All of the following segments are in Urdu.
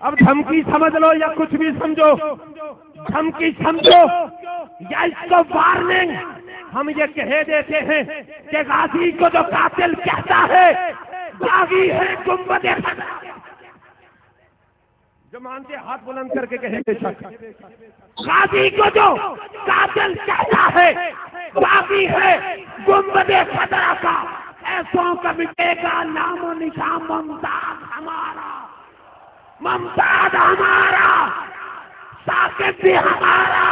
اب دھمکی سمجھ لو یا کچھ بھی سمجھو، دھمکی سمجھو یا اس کو وارننگ، ہم یہ کہہ دیتے ہیں کہ غازی کو جو قاتل کہتا ہے باغی ہے گنبد خضرا، جو مانتے ہاتھ بلند کر کے کہیں بے شک، غازی کو جو قاتل کہتا ہے باغی ہے گنبد خضرا کا، ایسوں کا مٹے گا نام و نشان ممتاز ہمارا، ممتاز ہمارا، ثاقب بھی ہمارا،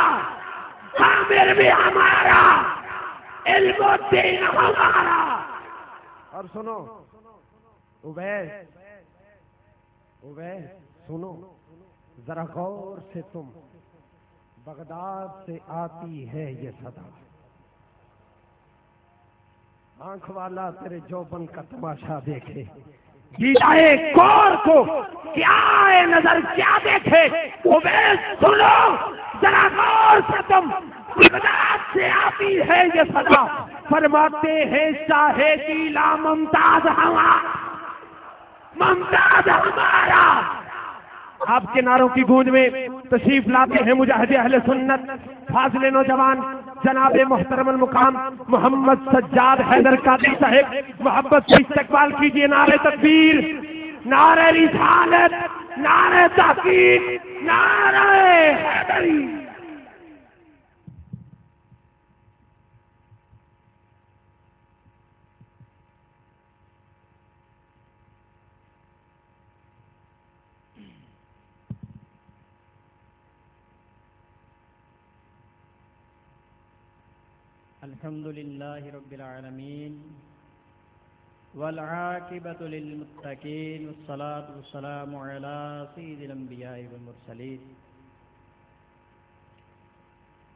عامر بھی ہمارا، علم و دین ہمارا۔ اور سنو اویس سنو ذرا غور سے، تم بغداد سے آتی ہے یہ صدا، آنکھ والا تیرے جوبن کا تماشا دیکھے، دیدائے کور کو کیا ہے نظر کیا دیکھے، اویس سنو ذرا غور سے، تم بغداد سے آتی ہے یہ صدا، فرماتے ہیں شاہ جیلا ممتاز ہمارا، ممتاز ہمارا۔ آپ کے نعروں کی گونج میں تشریف لاتے ہیں مجاہد اہل سنت فاضل نوجوان جناب محترم المقام محمد سجاد حیدر قادری صاحب، محبت سے استقبال کیجیے، نعرہ تکبیر، نعرہ رسالت، نعرہ تحقیق، نعرہ حیدری۔ الحمد للہ رب العالمین والعاقبۃ للمتقین والصلاة والسلام علی سید الانبیاء والمرسلین۔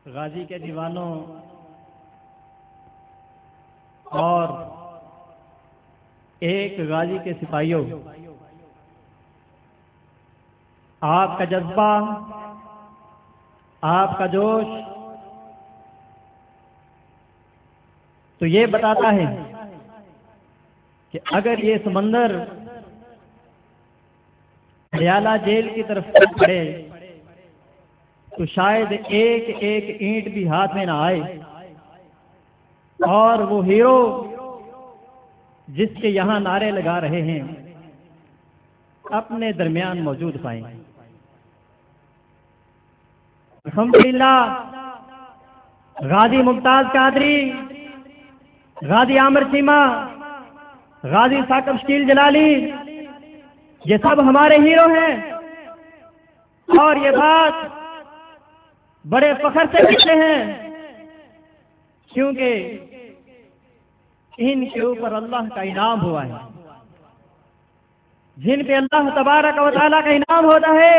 غازی کے دیوانوں اور ایک غازی کے سپاہیوں، آپ کا جذبہ، آپ کا جوش تو یہ بتاتا ہے کہ اگر یہ سمندر ہریالہ جیل کی طرف پڑے تو شاید ایک ایک اینٹ بھی ہاتھ میں نہ آئے، اور وہ ہیرو جس کے یہاں نعرے لگا رہے ہیں اپنے درمیان موجود پائیں۔ الحمدللہ غازی ممتاز قادری، غازی عامر چیمہ، غازی ثاقب شکیل جلالی، یہ سب ہمارے ہیرو ہیں، اور یہ بات بڑے فخر سے کہتے ہیں کیونکہ ان کے اوپر اللہ کا انعام ہوا ہے۔ جن پہ اللہ تبارک و تعالیٰ کا انعام ہوتا ہے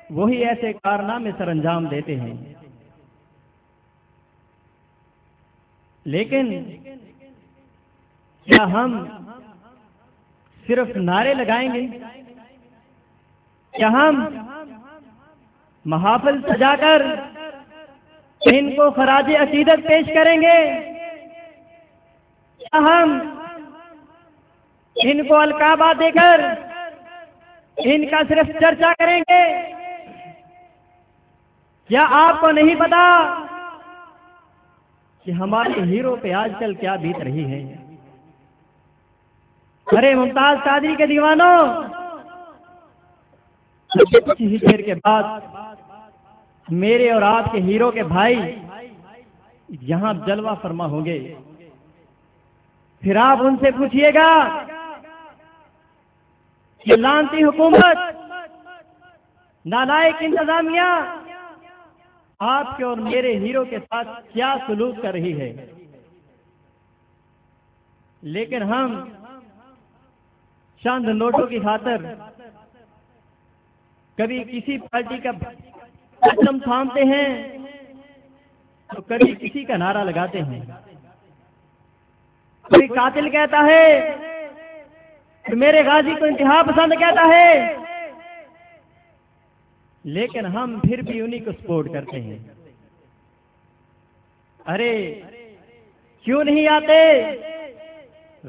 وہی ایسے کارنامے سر انجام دیتے ہیں۔ لیکن کیا ہم صرف نعرے لگائیں گے؟ کیا ہم محافل سجا کر ان کو خراج عقیدت پیش کریں گے؟ کیا ہم ان کو القابات دے کر ان کا صرف چرچا کریں گے؟ کیا آپ کو نہیں پتا کہ ہمارے ہیرو پہ آج کل کیا بیت رہی ہے؟ ارے ممتاز قادری کے دیوانوں، کچھ ہی دیر کے بعد میرے اور آپ کے ہیرو کے بھائی یہاں جلوہ فرما ہوں گے، پھر آپ ان سے پوچھئے گا کہ لعنتی حکومت، نالائق انتظامیہ آپ کے اور میرے ہیرو کے ساتھ کیا سلوک کر رہی ہے؟ لیکن ہم چند نوٹوں کی خاطر کبھی کسی پارٹی کا پرچم تھامتے ہیں تو کبھی کسی کا نعرہ لگاتے ہیں۔ کوئی قاتل کہتا ہے تو میرے غازی کو انتہا پسند کہتا ہے، لیکن ہم پھر بھی انہی کو سپورٹ کرتے ہیں۔ ارے کیوں نہیں آتے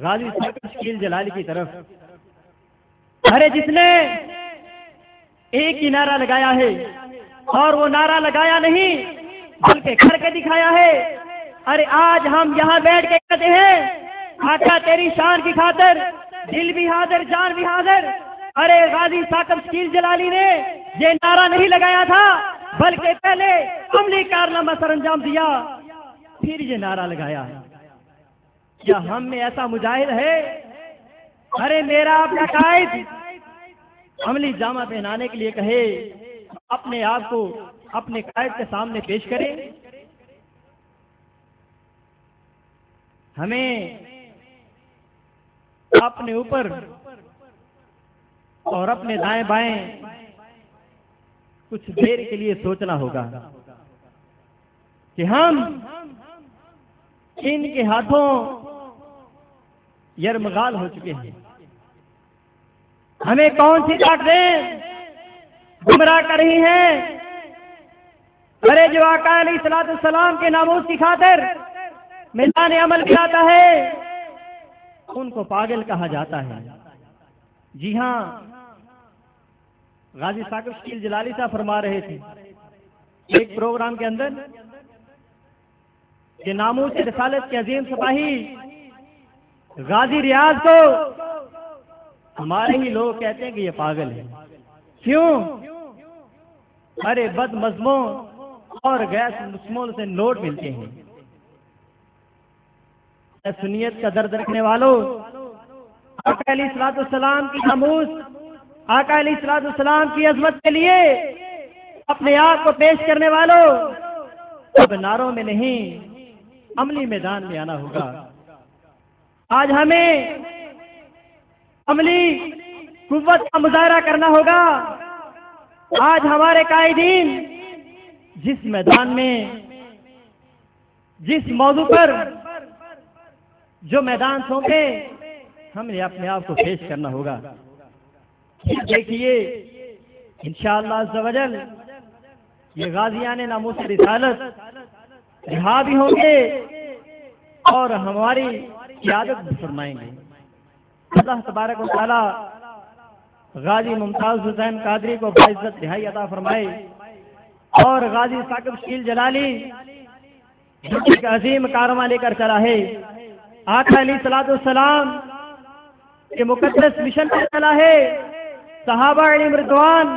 غازی ثاقب شکیل جلالی کی طرف؟ ارے جس نے ایک ہی نعرہ لگایا ہے، اور وہ نعرہ لگایا نہیں بلکہ کر کے دکھایا ہے۔ ارے آج ہم یہاں بیٹھ کے کہتے ہیں آقا تیری شان کی خاطر دل بھی حاضر جان بھی حاضر۔ ارے غازی ثاقب شکیل جلالی نے یہ نعرہ نہیں لگایا تھا بلکہ پہلے عملی کارنامہ سر انجام دیا پھر یہ نعرہ لگایا۔ کیا ہم میں ایسا مجاہد ہے؟ ارے میرا اپنا قائد عملی جامہ پہنانے کے لیے کہے، اپنے آپ کو اپنے قائد کے سامنے پیش کرے۔ ہمیں اپنے اوپر اور اپنے دائیں بائیں کچھ دیر کے لیے سوچنا ہوگا کہ ہم ان کے ہاتھوں یرمغال ہو چکے ہیں۔ ہمیں کون سی طاقتیں گمراہ کر رہی ہیں؟ ارے جو آقا علیہ الصلوۃ والسلام کے ناموس کی خاطر میدان عمل میں آتا ہے ان کو پاگل کہا جاتا ہے۔ جی ہاں، غازی ثاقب شکیل جلالی صاحب فرما رہے تھے ایک پروگرام کے اندر کہ ناموس رسالت کے عظیم سپاہی غازی ریاض کو ہمارے ہی لوگ کہتے ہیں کہ یہ پاگل ہے۔ کیوں؟ ارے بد مذہبوں اور غیر مسلموں سے نوٹ ملتے ہیں۔ سنیت کا درد رکھنے والوں، آقا علیہ الصلوۃ والسلام کی ناموس، آقا علیہ الصلوۃ والسلام کی عظمت کے لیے اپنے آپ کو پیش کرنے والوں، اب نعروں میں نہیں عملی میدان میں آنا ہوگا۔ آج ہمیں عملی قوت کا مظاہرہ کرنا ہوگا۔ آج ہمارے قائدین جس میدان میں جس موضوع پر جو میدان سونپے ہم نے اپنے آپ کو پیش کرنا ہوگا۔ دیکھیے انشاءاللہ عز و جل یہ غازیان ناموس رسالت رہا بھی ہوں گے اور ہماری قیادت بھی فرمائیں گے۔ اللہ تبارک و تعالی غازی ممتاز حسین قادری کو باعزت رہائی عطا فرمائے، اور غازی ثاقب شکیل جلالی جو ایک عظیم کارواں لے کر چلا ہے، آقا علیہ الصلوۃ والسلام کے مقدس مشن پر چلا ہے، صحابہ علیہم رضوان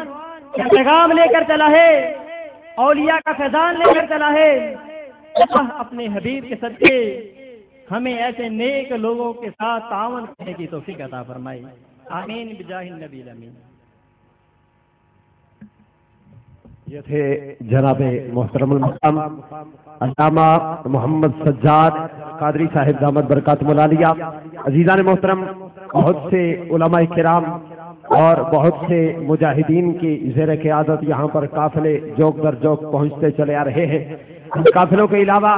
کا پیغام لے کر چلا ہے، اولیاء کا فیضان لے کر چلا ہے۔ اللہ اپنے حبیب کے صدقے ہمیں ایسے نیک لوگوں کے ساتھ تعاون کرنے کی توفیق عطا فرمائے، آمین بجاہ النبی الامین۔ یہ تھے جناب محترم المقام علامہ محمد سجاد قادری صاحب دامت برکاتہم العالیہ۔ عزیزان محترم، بہت سے علماء کرام اور بہت سے مجاہدین کی زیر قیادت یہاں پر قافلے جوک در جوک پہنچتے چلے آ رہے ہیں۔ ان قافلوں کے علاوہ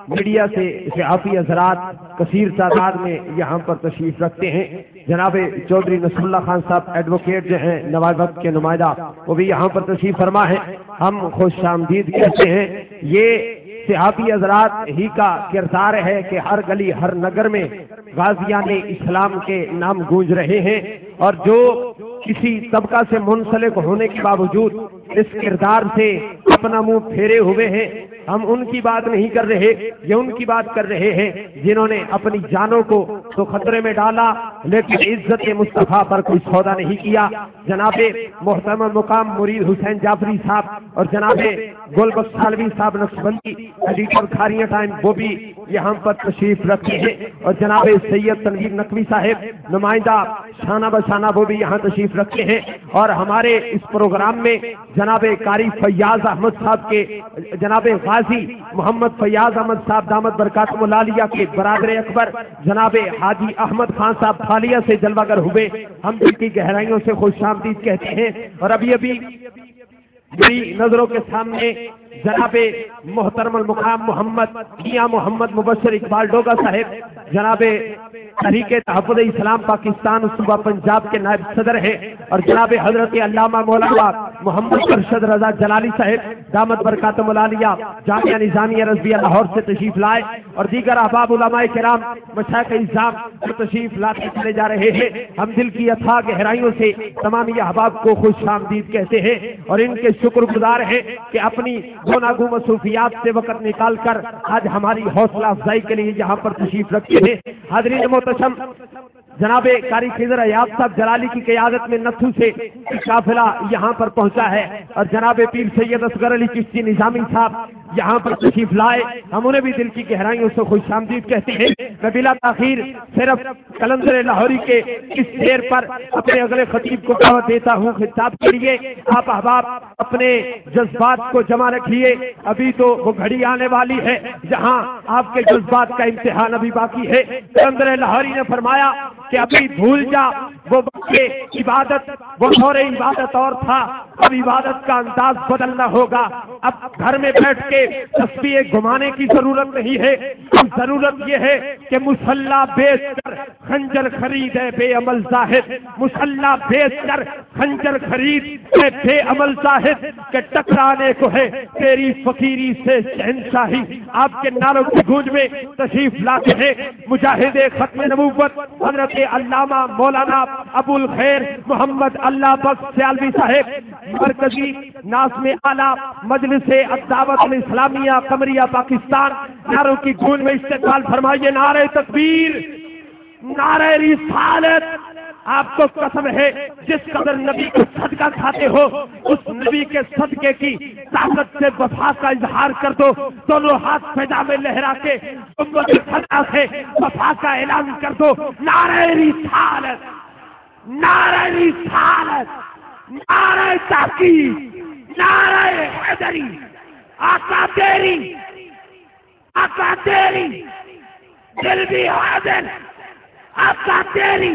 میڈیا سے صحافی حضرات کثیر تعداد میں یہاں پر تشریف رکھتے ہیں۔ جناب چودھری نصر اللہ خان صاحب ایڈوکیٹ جو ہیں نوائب وقت کے نمائندہ، وہ بھی یہاں پر تشریف فرما ہے، ہم خوش آمدید کہتے ہیں۔ یہ صحافی حضرات ہی کا کردار ہے کہ ہر گلی ہر نگر میں غازیان اسلام کے نام گونج رہے ہیں، اور جو کسی طبقہ سے منسلک ہونے کے باوجود اس کردار سے اپنا منہ پھیرے ہوئے ہیں، ہم ان کی بات نہیں کر رہے، یہ ان کی بات کر رہے ہیں جنہوں نے اپنی جانوں کو تو خطرے میں ڈالا لیکن عزت مصطفیٰ پر کوئی سودا نہیں کیا۔ جناب محترم مقام مرید حسین جعفری صاحب اور جناب گل بخش سالوی صاحب نقشبندی ایڈیٹر کھاریاں ٹائم، وہ بھی یہاں پر تشریف رکھتے ہیں، اور جناب سید تنویر نقوی صاحب نمائندہ شانہ بشانہ وہ بھی یہاں تشریف رکھتے ہیں۔ اور ہمارے اس پروگرام میں جناب قاری فیاض احمد صاحب کے جناب غازی محمد فیاض احمد صاحب دامت برکاتہم العالیہ کے برادر اکبر جناب حاجی احمد خان صاحب تھالیہ سے جلوہ گر ہوئے، ہم دل کی گہرائیوں سے خوش آمدید کہتے ہیں۔ اور ابھی میری نظروں کے سامنے جناب محترم المقام محمد میاں محمد مبشر اقبال ڈوگا صاحب جناب تحریک تحفظ اسلام پاکستان صوبہ پنجاب کے نائب صدر ہیں، اور جناب حضرت علامہ مولانا محمد ارشد رضا جلالی صاحب دامت برکاتہم العالیہ جامعہ نظامیہ رضویہ لاہور سے تشریف لائے اور دیگر احباب علماء کرام مشائخ اعظام جو تشریف لاتے چلے جا رہے ہیں، ہم دل کی اتھاہ گہرائیوں سے تمام یہ احباب کو خوش آمدید کہتے ہیں اور ان کے شکر گزار ہیں کہ اپنی گوناگو مصروفیات سے وقت نکال کر آج ہماری حوصلہ افزائی کے لیے یہاں پر تشریف رکھتے ہیں۔ حاضرین محتشم، جناب قاری خضر ایاز صاحب جلالی کی قیادت میں نتھو سے قافلہ یہاں پر پہنچا ہے اور جناب پیر سید اصغر علی چشتی نظامی صاحب یہاں پر تشریف لائے، ہم انہیں بھی دل کی گہرائیوں سے خوش آمدید کہتے ہیں۔ میں بلا تاخیر صرف قلندر لاہوری کے اس شعر پر اپنے اگلے خطیب کو دعوت دیتا ہوں خطاب کے لیے۔ آپ احباب اپنے جذبات کو جمع رکھیے، ابھی تو وہ گھڑی آنے والی ہے جہاں آپ کے جذبات کا امتحان ابھی باقی ہے۔ قلندر لاہوری نے فرمایا کہ ابھی بھول جا وہ وقت عبادت، وہ دور عبادت اور تھا، اب عبادت کا انداز بدلنا ہوگا۔ اب گھر میں بیٹھ کے تسبیح گھمانے کی ضرورت نہیں ہے، اب ضرورت یہ ہے کہ مصلی بیچ کر خنجر خرید ہے بے عمل زاہد، مصلی بیچ کر خنجر خرید ہے بے عمل زاہد، کہ ٹکرانے کو ہے تیری فقیری سے شہنشاہی۔ آپ کے نعروں کی گونج میں تشریف لاتے ہیں مجاہد ختم نبوت حضرت علامہ مولانا ابو الخیر محمد اللہ بخش سیالوی صاحب، مرکزی ناظم اعلیٰ مجلس الدعوت الاسلامیہ قمریہ پاکستان۔ نعروں کی گونج میں استقبال فرمائیے، نعرہ تکبیر، نعرہ رسالت۔ آپ کو قسم ہے جس قدر نبی کا صدقہ کھاتے ہو اس نبی کے صدقے کی طاقت سے وفا کا اظہار کر دو، دونوں ہاتھ فضا میں لہرا کے امت خدا سے وفا کا اعلان کر دو۔ نعرہ رسالت، نعرہ رسالت، نعرہ تحقیق، نعرہ حیدری، آقا تیری، آقا تیری دل بھی حاضر، آقا تیری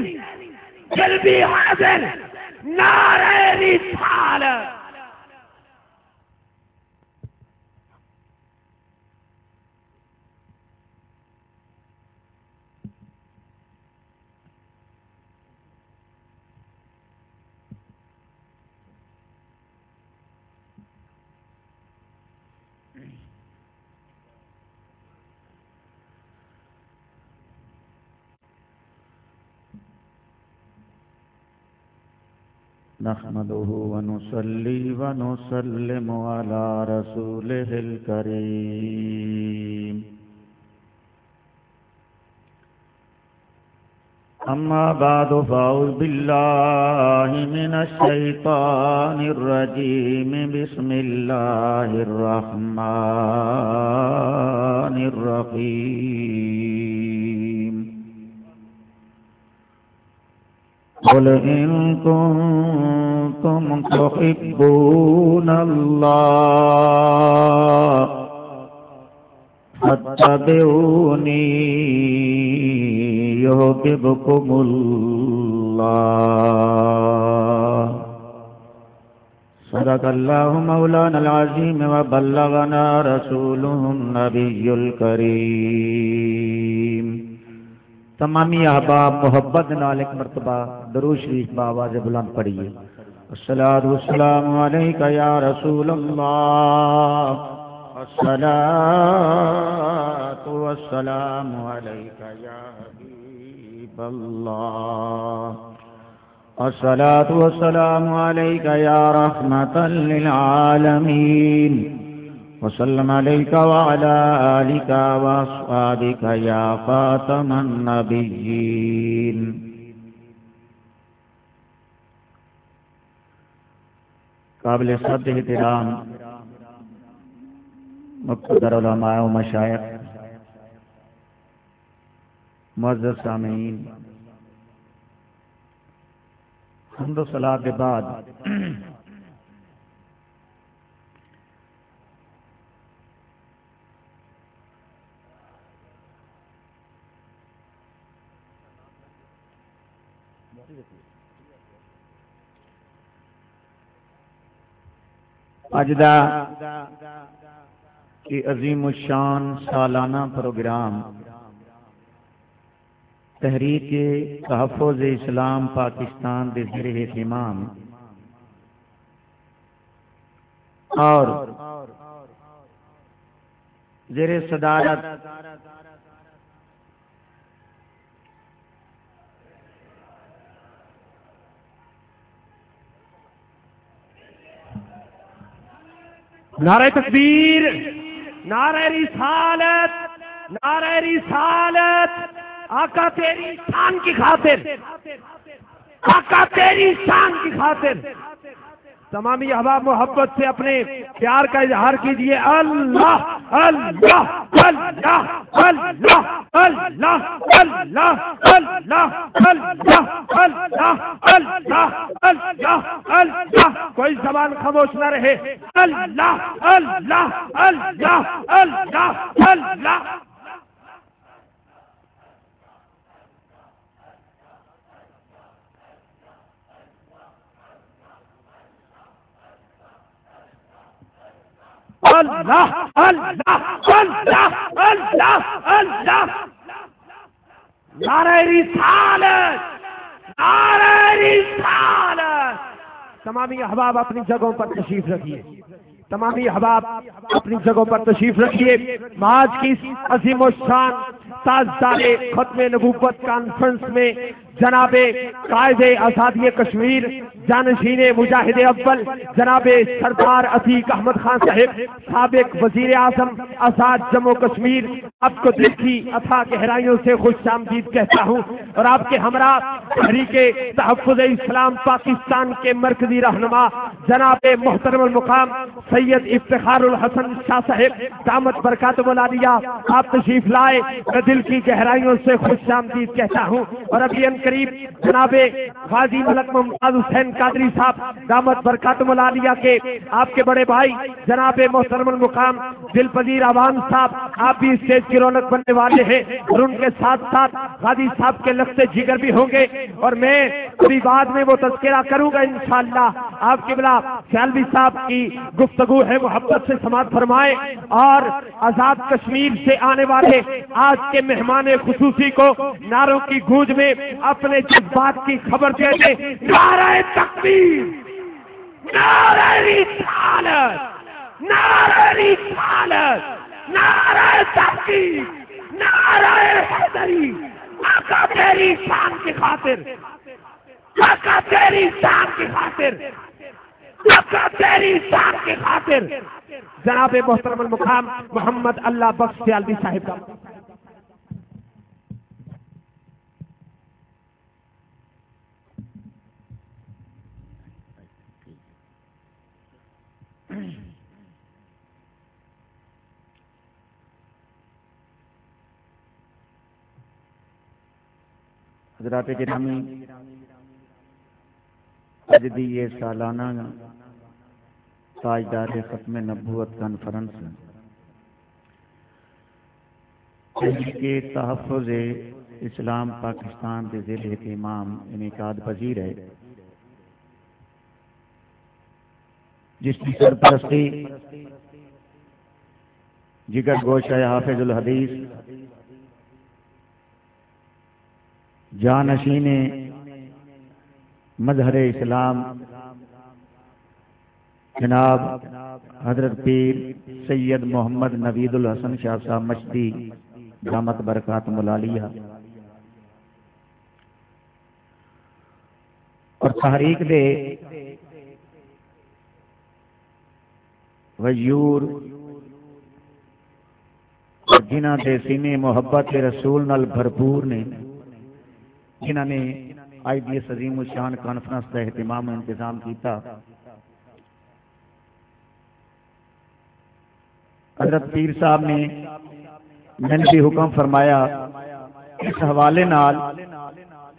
دل بھی حاضر، نعرہ رسالت۔ نحمده ونصلي ونسلم على رسوله الكريم، أما بعد فأعوذ بالله من الشيطان الرجيم، بسم الله الرحمن الرحيم۔ قل إن كنتم تحبون الله فاتبعوني يحببكم الله۔ صدق الله مولانا العظيم وبلغنا رسوله النبي الكريم۔ تمامی احباب محبت نال ایک مرتبہ درود شریف بآواز بلند پڑھیے۔ الصلاۃ والسلام علیک یا رسول اللہ، الصلاۃ والسلام علیک یا حبیب اللہ، الصلاۃ والسلام علیک یا رحمۃ للعالمین، وسلم علیک وعلی آلک واصحابک یا خاتم النبیین۔ قابل صد احترام مقتدر علماء و مشائخ، معزز سامعین، حمد و ثنا کے بعد اجدا کی عظیم الشان سالانہ پروگرام تحریک تحفظ اسلام پاکستان کے زیر اہتمام اور زیر صدارت نعرہ تکبیر، نعرہ رسالت، نعرہ رسالت، آقا تیری شان کی خاطر، آقا تیری شان کی خاطر تمامی احباب محبت سے اپنے پیار کا اظہار کیجیے۔ اللہ اللہ اللہ اللہ اللہ اللہ اللہ اللہ اللہ اللہ اللہ اللہ، کوئی زبان خاموش نہ رہے۔ اللہ اللہ اللہ اللہ اللہ۔ اللہ اللہ اللہ اللہ اللہ، نعرہ رسالت، نعرہ رسالت۔ تمامی احباب اپنی جگہوں پر تشریف رکھیے، تمامی احباب اپنی جگہوں پر تشریف رکھیے۔ آج کی عظیم الشان تاجدار ختم نبوت کانفرنس میں جناب قائد آزادی کشمیر، جانشین مجاہد اول جناب سردار عتیق احمد خان صاحب، سابق وزیر اعظم آزاد جموں کشمیر، آپ کو دل کی اتھا گہرائیوں سے خوش آمدید کہتا ہوں، اور آپ کے ہمراہ تحریک تحفظ اسلام پاکستان کے مرکزی رہنما جناب محترم المقام سید افتخار الحسن شاہ صاحب دامت برکاتہ العالیہ، آپ تشریف لائے، میں دل کی گہرائیوں سے خوش آمدید کہتا ہوں۔ اور ابھی قریب جناب غازی ملک ممتاز حسین قادری صاحب دامت برکاتہ العالیہ کے آپ کے بڑے بھائی جناب محترم المقام دل پذیر عوام صاحب، آپ بھی اسٹیج کی رونق بننے والے ہیں، اور ان کے ساتھ ساتھ غازی صاحب کے لفظ جگر بھی ہوں گے، اور میں ابھی بعد میں وہ تذکرہ کروں گا انشاءاللہ۔ آپ قبلہ سیالوی صاحب کی گفتگو ہے، محبت سے سماعت فرمائے، اور آزاد کشمیر سے آنے والے آج کے مہمان خصوصی کو نعروں کی گونج میں اپنے جذبات کی خبر دے دے۔ نعرہ تکبیر، نعرہ رسالت، نعرہ رسالت، نعرہ تکبیر، نعرہ حیدری، آقا تیری شان کی خاطر، آقا تیری شان کی خاطر، آقا تیری شان کی خاطر، جناب محترم المقام محمد اللہ بخش سیالوی صاحب کا۔ حضرات گرامی، آج دی یہ سالانہ تاجدار ختم نبوت کانفرنس کے تحفظ اسلام پاکستان کے ذیل اہتمام انعقاد پذیر ہے، جس کی سرپرستی جگر گوشہ حافظ الحدیث جانشین مظہر اسلام جناب حضرت پیر سید محمد نوید الحسن شاہ صاحب مشتی دامت برکاتہ العالیہ، اور تحریک دے وجور جنہ دے سینے محبت رسول نال بھرپور نے، جنہوں نے آج دی عظیم الشان کانفرنس کا اہتمام انتظام کیتا۔ حضرت پیر صاحب نے میں نے بھی حکم فرمایا اس حوالے نال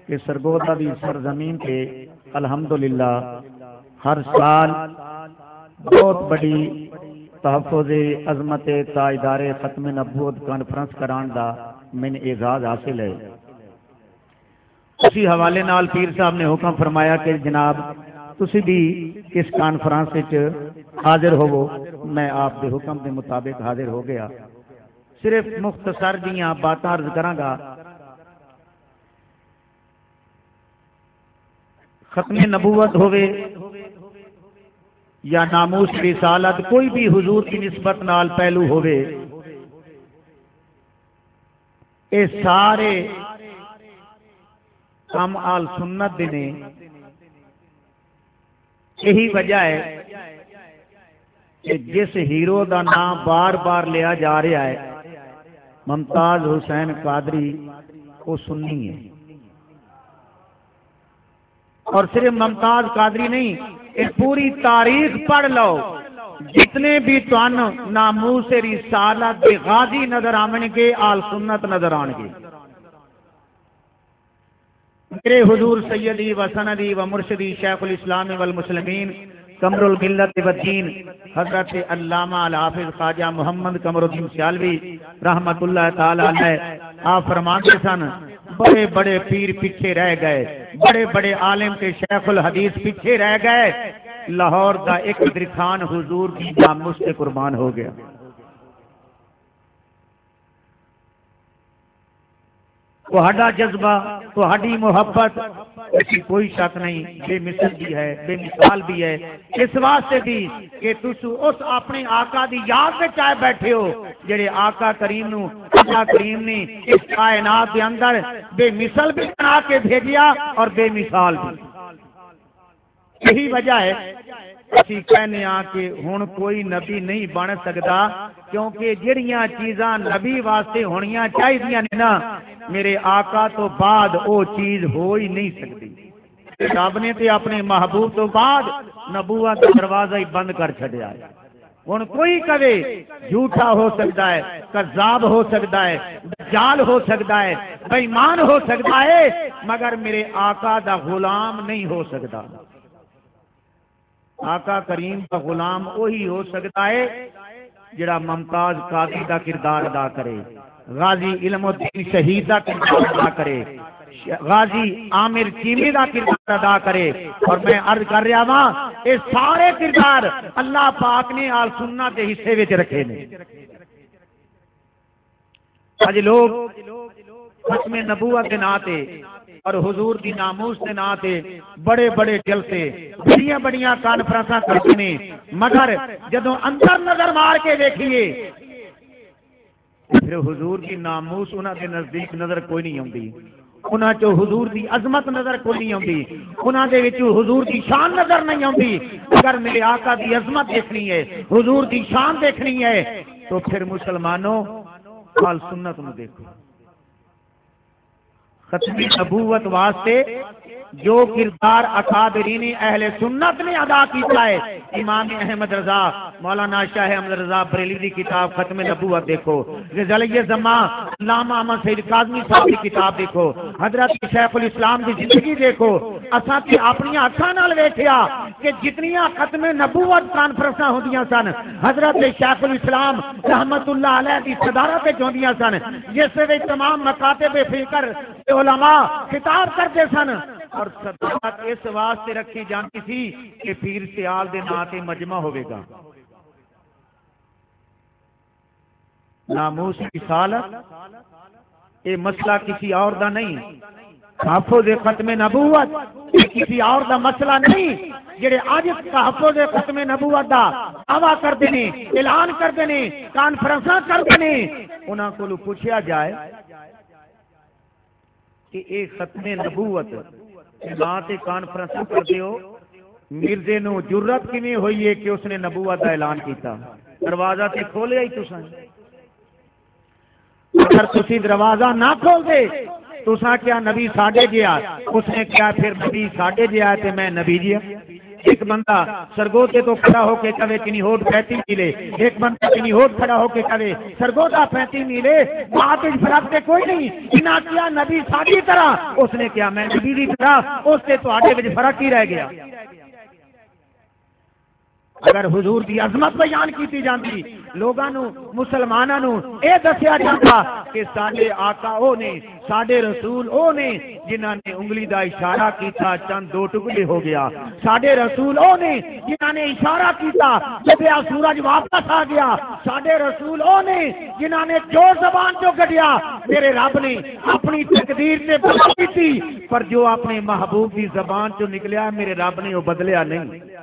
کہ سرگودا دی سرزمین کے الحمدللہ ہر سال بہت بڑی تحفظ عظمت تاجدار ختم نبوت کانفرنس کران دا میں نے اعزاز حاصل ہے۔ اسی حوالے نال پیر صاحب نے حکم فرمایا کہ جناب تسی بھی اس کانفرنس وچ حاضر ہوو۔ میں آپ کے حکم کے مطابق حاضر ہو گیا۔ صرف مختصر جیاں باتاں عرض کراں گا۔ ختم نبوت ہوئے یا ناموس رسالت کوئی بھی حضور کی نسبت نال پہلو ہوئے، اے سارے کام آل سنت دے نے۔ یہی وجہ ہے کہ جس ہیرو دا نام بار بار لیا جا رہا ہے ممتاز حسین قادری، وہ سنی ہے، اور صرف ممتاز قادری نہیں، یہ پوری تاریخ پڑھ لو، جتنے بھی تن ناموس رسالت دے غازی نظر آمن گے آل سنت نظر آن گے۔ میرے حضور سیدی و سندی و مرشدی شیخ الاسلام والمسلمین قمر الملت والدین حضرت علامہ الحافظ خواجہ محمد قمر الدین سیالوی رحمت اللہ تعالی علیہ آپ فرماتے سن، بڑے بڑے پیر پیچھے رہ گئے، بڑے بڑے عالم کے شیخ الحدیث پیچھے رہ گئے، لاہور دا ایک درخان حضور کی ناموس سے قربان ہو گیا۔ تہاڈا جذبہ، تہاڈی محبت اس کی کوئی شک نہیں، بے مثل بھی ہے، بے مثال بھی ہے، اس واسطے بھی کہ تسو اس اپنے آقا دی یاد میں چاہے بیٹھے ہو جڑے آقا کریم نو اللہ کریم نے اس کائنات کے اندر بے مثل بھی بنا کے بھیجیا اور بے مثال بھی۔ یہی وجہ ہے اسی کہنے آ کہ ہن کوئی نبی نہیں بن سکتا، کیونکہ جڑیاں چیزاں نبی واسطے ہونیاں چاہیے نے نا، میرے آقا تو بعد وہ چیز ہو ہی نہیں سکتی۔ رب نے تے اپنے محبوب تو بعد نبوت کا دروازہ ہی بند کر چھڈیا ہے۔ ہن کوئی کہے جھوٹا ہو سکتا ہے، کذاب ہو سکتا ہے، دجال ہو سکتا ہے، بے ایمان ہو سکتا ہے، مگر میرے آقا دا غلام نہیں ہو سکتا۔ آقا کریم کا غلام وہی ہو سکتا ہے جڑا ممتاز قادری کا کردار ادا کرے، غازی علم الدین شہید کا کردار ادا کرے، غازی عامر چیمی کا کردار ادا کرے۔ اور میں عرض کر رہا ہاں یہ سارے کردار اللہ پاک نے آل سنت کے حصے وچ رکھے نے۔ اج لوگ ختم نبوت کے ناتے اور حضور دی ناموس کے ناتے بڑے بڑے جلسے، بڑیاں بڑیاں کانفرنساں کرتے ہیں، مگر جدوں اندر نظر مار کے دیکھیے پھر حضور کی ناموس انہاں دے نزدیک نظر کوئی نہیں آتی، انہاں چو حضور دی عظمت نظر کوئی نہیں آتی، انہاں دے وچ حضور دی شان نظر نہیں آتی۔ اگر میرے آقا دی عظمت دیکھنی ہے، حضور دی شان دیکھنی ہے، تو پھر مسلمانوں آل سنت نو دیکھو۔ ختم نبوت واسطے جو کردار اکابرین اہل سنت نے ادا کیتا ہے، امام احمد رضا، مولانا شاہ احمد رضا بریلوی کی کتاب ختم نبوت دیکھو، غزلیہ زماں علامہ احمد سید کاظمی صاحب کی کتاب دیکھو، حضرت شیخ الاسلام کی زندگی دیکھو۔ اساں تے اپنی اکھاں نال ویکھیا کہ جتنیاں ختم نبوت کانفرنساں ہوندیاں سن حضرت شیخ الاسلام رحمت اللہ علیہ کی صدارت وچ ہوندیاں سن، جس وچ تمام مکاتب فکر علماء خطاب کرتے سن، اور صدارت اس واسطے رکھی جاتی تھی کہ پیر سیال دے نام تے مجمع ہوے گا۔ ناموس رسالت یہ مسئلہ کسی اور دا نہیں، تحفظ ختم نبوت یہ کسی اور دا مسئلہ نہیں۔ جڑے اج تحفظ ختم نبوت دا دعویٰ کرتے ہیں، اعلان کرتے ہیں، کانفرنساں کرتے ہیں، انہاں کولوں پوچھیا جائے کہ ایک ختم نبوت نا تے کانفرنس کرتے ہو، مرزے نو جرت کیویں ہوئی ہے کہ اس نے نبوت کا اعلان کیتا؟ دروازہ تے کھولیا ہی تساں، اگر تسی دروازہ نہ کھول دے تساں کیا نبی ساڈے گیا، اس نے کیا پھر نبی ساڈے گیا تے میں نبی گیا؟ ایک بندہ سرگوتے تو کھڑا ہو کے کہے کنی ہوٹ 35 ملے، ایک بندہ کنی ہوٹ کھڑا ہو کے کہے سرگوتا 35 ملے، بات اس فرق سے کوئی نہیں۔ انہاں کیا نبی ساڈی طرح، اس نے کیا میں نبی دی طرح، اس سے تواڈے وچ فرق ہی رہ گیا۔ اگر حضور دی عظمت بیان کیتی جاندی، لوگاں نو مسلماناں نو اے دسیا جاندا کہ ساڈے آقا او نے، ساڈے رسول او نے جنہاں نے انگلی دا اشارہ کیتا چند دو ٹکڑے ہو گیا، ساڈے رسول او نے جنہاں نے اشارہ کیتا ڈبیا سورج واپس آ گیا، ساڈے رسول او نے جنہاں نے جو زبان جو کڈیا میرے رب نے اپنی تقدیر سے بدل دی، پر جو اپنے محبوب دی زبان چوں نکلیا میرے رب نے وہ بدلیا نہیں۔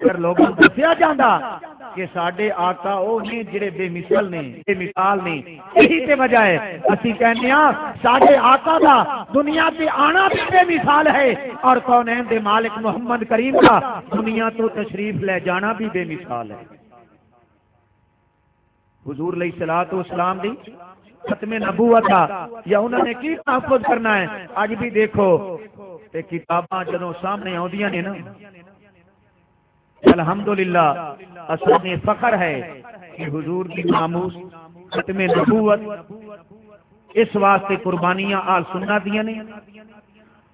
اگر لوگوں کو دسیا جاتا کہ ساڈے آقا وہ نے جڑے بے مثال نے بے مثال نے، یہی تے وجہ ہے اسی کہنے ہاں ساڈے آقا دا دنیا تے آنا بھی بے مثال ہے، اور کونین دے مالک محمد کریم کا دنیا تو تشریف لے جانا بھی بے مثال ہے۔ حضور علیہ الصلوۃ والسلام دی ختم نبوت کا یا انہوں نے کی تحفظ کرنا ہے؟ اج بھی دیکھو تے کتاباں جدوں سامنے آندیاں نے نا، الحمدللہ اصل میں فخر ہے کہ حضور کی ناموس ختم نبوت اس واسطے قربانیاں آل سنت دیاں نے،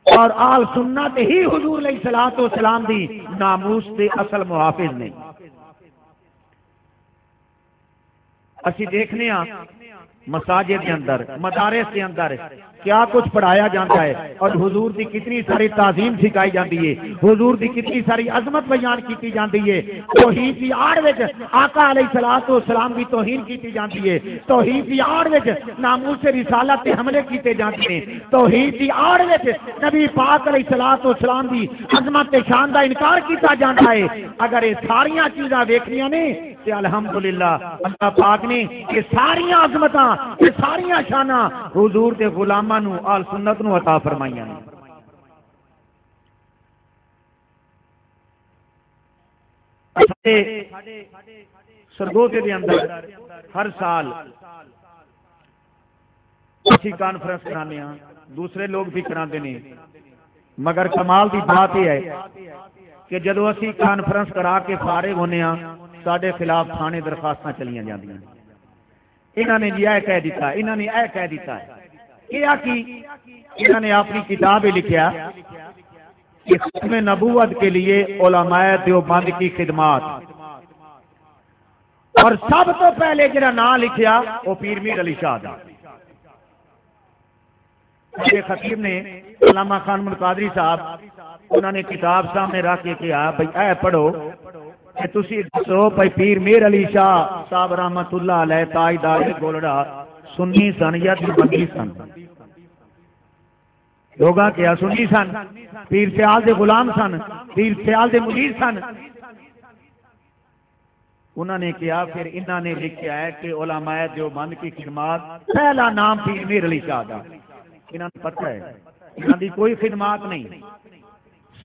اور آل سنت ہی حضور علیہ الصلوۃ والسلام دی ناموس دے اصل محافظ نے۔ اسی دیکھنے ہاں مساجد کے اندر مدارس کے اندر کیا کچھ پڑھایا جاتا ہے، اور حضور دی کتنی ساری تعظیم سکھائی جاتی ہے، حضور دی کتنی ساری عظمت بیان کی جاتی ہے۔ توحید کی آڑ وچ آقا علیہ الصلوۃ والسلام کی توہین کی جاتی ہے، توحید کی آڑ وچ ناموس رسالت تے حملے کیتے جاتے ہیں، توحید کی آڑ وچ نبی پاک علیہ الصلوۃ والسلام دی عظمت تے شان دا انکار کیتا جاتا ہے۔ اگر یہ ساریاں چیزاں دیکھنیاں نے تے الحمدللہ اللہ پاک نے یہ ساریاں عظمتاں یہ ساریاں شاناں حضور دے غلاماں نو آل سنت نو عطا فرمائیاں نے۔ سرگوتے دے اندر ہر سال اسی کانفرنس کرانے ہاں، دوسرے لوگ بھی کراتے ہیں، مگر کمال دی بات یہ ہے کہ جدو اسی کانفرنس کرا کے فارغ ہونے ہاں ساڈے خلاف تھانے درخواستاں چلیاں جاندیاں، انہوں نے یہ کہہ دیتا ہے، انہوں نے یہ کہہ دیتا ہے، کیا کی انہوں نے اپنی کتاب لکھیا کہ ختم نبوت کے لیے علماء دیوبند کی خدمات، اور سب تو پہلے جڑا نام لکھیا وہ پیر میر علی شاہ دا۔ خطیب نے علامہ خان ملقادری صاحب انہوں نے کتاب سامنے رکھ کے کہا بھائی اے پڑھو کہ تسی دسو بھائی پیر میر علی شاہ صاحب رحمت اللہ علیہ تاجدار گولڑا سنی سن یا دیوبندی سن؟ لوگاں کیا سنی سن، پیر سیال دے غلام سن، پیر سیال دے مرید سن۔ انہوں نے کیا پھر انہوں نے لکھا ہے کہ علماء دیوبند کی خدمات پہلا نام پیر میر علی شاہ دا۔ انہوں نے پتہ ہے انہوں دی کوئی خدمات نہیں،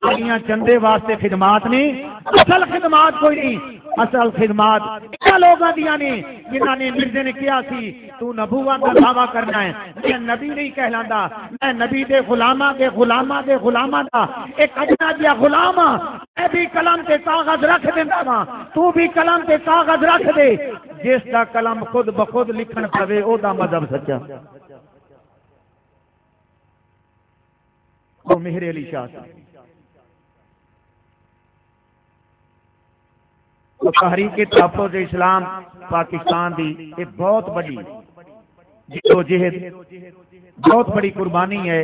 ساریاں چندے واسطے خدمات نہیں، اصل خدمات کوئی نہیں، اصل خدمات ان لوگوں دیا نے جنہوں نے مرزے نے کیا سی تو نبوت کا دعویٰ کرنا ہے، میں نبی نہیں کہلاندا، میں نبی دے غلاماں دے غلاماں دے غلاماں دا ایک اجنا جیا غلام ہاں، میں بھی قلم تے کاغذ رکھ دیندا وا، تو بھی قلم تے کاغذ رکھ دے، جس دا قلم خود بخود لکھن پوے او دا مذہب سچا۔ وہ مہر علی شاہ صاحب تحریک تحفظ اسلام پاکستان دی ایک بہت بڑی جدوجہد، بہت بڑی قربانی ہے،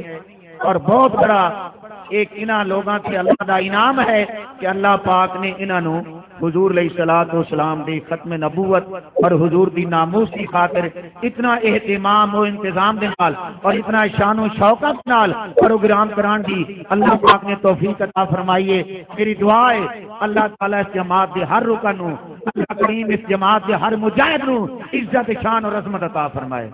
اور بہت بڑا ایک انہاں لوگاں سے اللہ دا انعام ہے کہ اللہ پاک نے انہاں حضور علیہ الصلوۃ والسلام دی ختم نبوت اور حضور دی ناموس کی خاطر اتنا اہتمام و انتظام دے نال اور اتنا شان و شوکت نال پروگرام کران دی اللہ پاک نے توفیق عطا فرمائیے۔ میری دعا ہے اللہ تعالی اس جماعت دے ہر رکن نو، اللہ کریم اس جماعت دے ہر مجاہد نو عزت شان اور عظمت عطا فرمائے۔